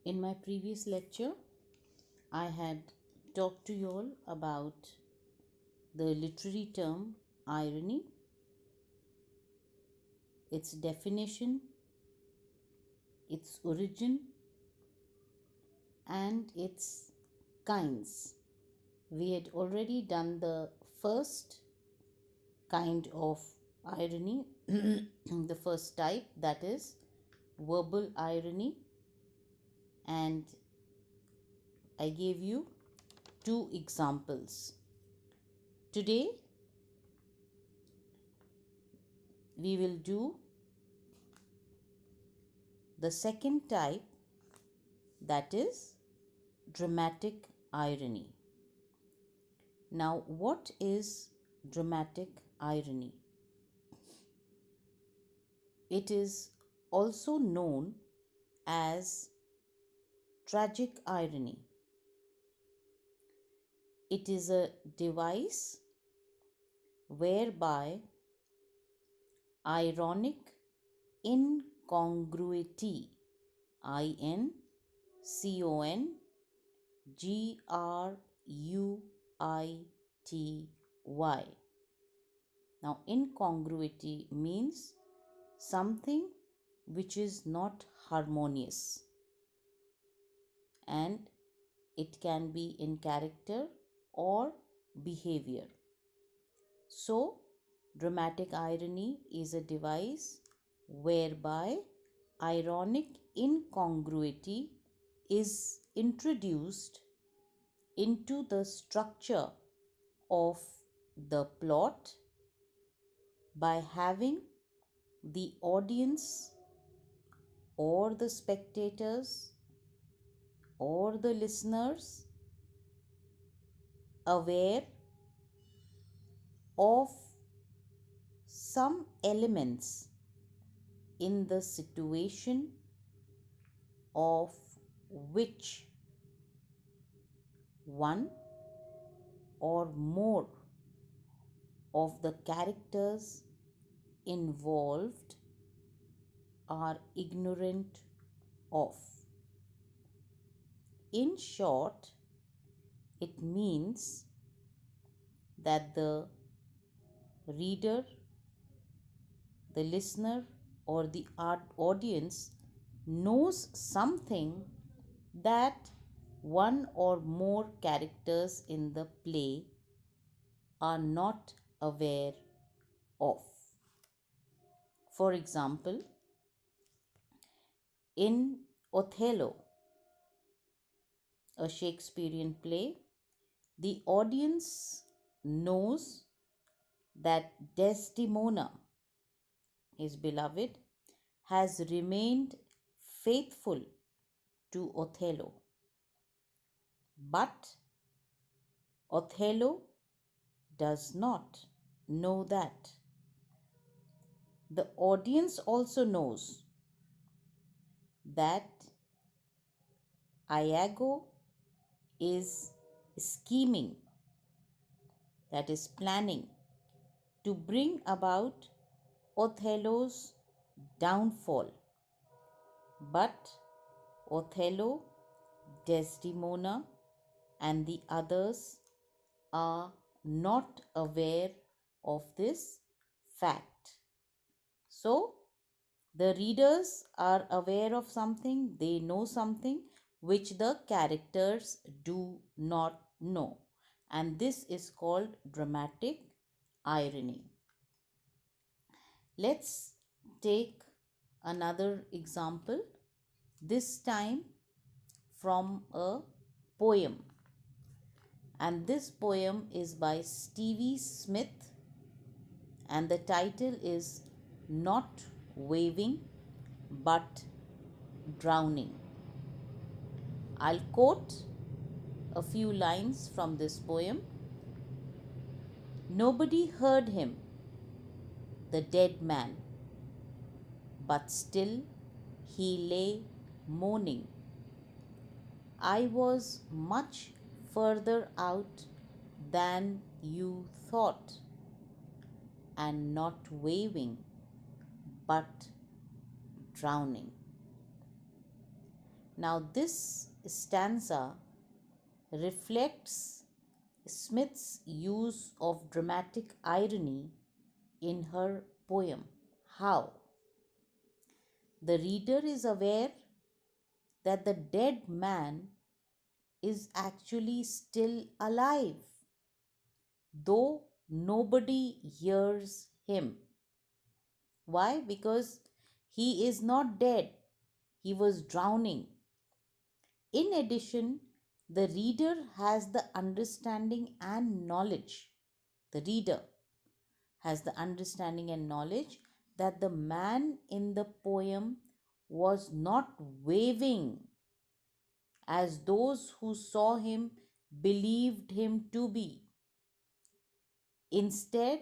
In my previous lecture, I had talked to you all about the literary term irony, its definition, its origin, and its kinds. We had already done the first kind of irony, the first type, that is verbal irony, and I gave you two examples. Today, we will do the second type, that is dramatic irony. Now, what is dramatic irony? It is also known as tragic irony. It is a device whereby ironic incongruity, incongruity. Now, incongruity means something which is not harmonious, and it can be in character or behavior. So, dramatic irony is a device whereby ironic incongruity is introduced into the structure of the plot by having the audience or the spectators or the listeners aware of some elements in the situation of which one or more of the characters involved are ignorant of. In short, it means that the reader, the listener, or the audience knows something that one or more characters in the play are not aware of. For example, in Othello, a Shakespearean play, the audience knows that Desdemona, his beloved, has remained faithful to Othello. But Othello does not know that. The audience also knows that Iago is scheming, that is planning, to bring about Othello's downfall. But Othello, Desdemona, and the others are not aware of this fact. So, the readers are aware of something, they know something which the characters do not know. And this is called dramatic irony. Let's take another example, this time from a poem. And this poem is by Stevie Smith, and the title is Not Waving but Drowning. I'll quote a few lines from this poem. Nobody heard him, the dead man, but still he lay moaning. I was much further out than you thought, and not waving but drowning. Now, this stanza reflects Smith's use of dramatic irony in her poem. How? The reader is aware that the dead man is actually still alive, though nobody hears him. Why? Because he is not dead, he was drowning. In addition, the reader has the understanding and knowledge. The reader has the understanding and knowledge that the man in the poem was not waving as those who saw him believed him to be. Instead,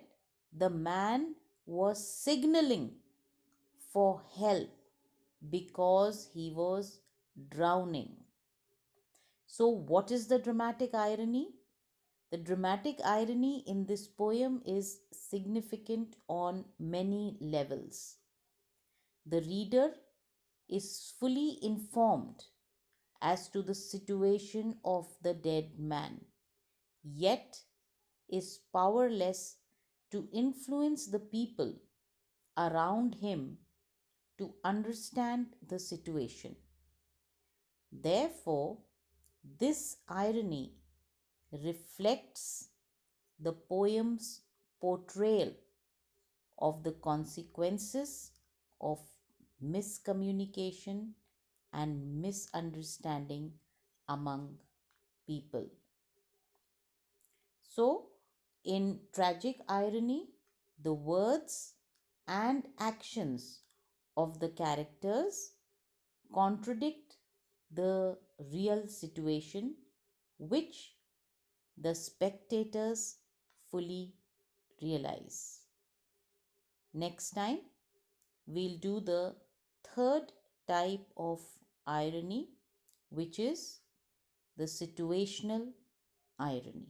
the man was signaling for help because he was drowning. So, what is the dramatic irony? The dramatic irony in this poem is significant on many levels. The reader is fully informed as to the situation of the dead man, yet is powerless to influence the people around him to understand the situation. Therefore, this irony reflects the poem's portrayal of the consequences of miscommunication and misunderstanding among people. So, in tragic irony, the words and actions of the characters contradict the real situation, which the spectators fully realize. Next time, we'll do the third type of irony, which is the situational irony.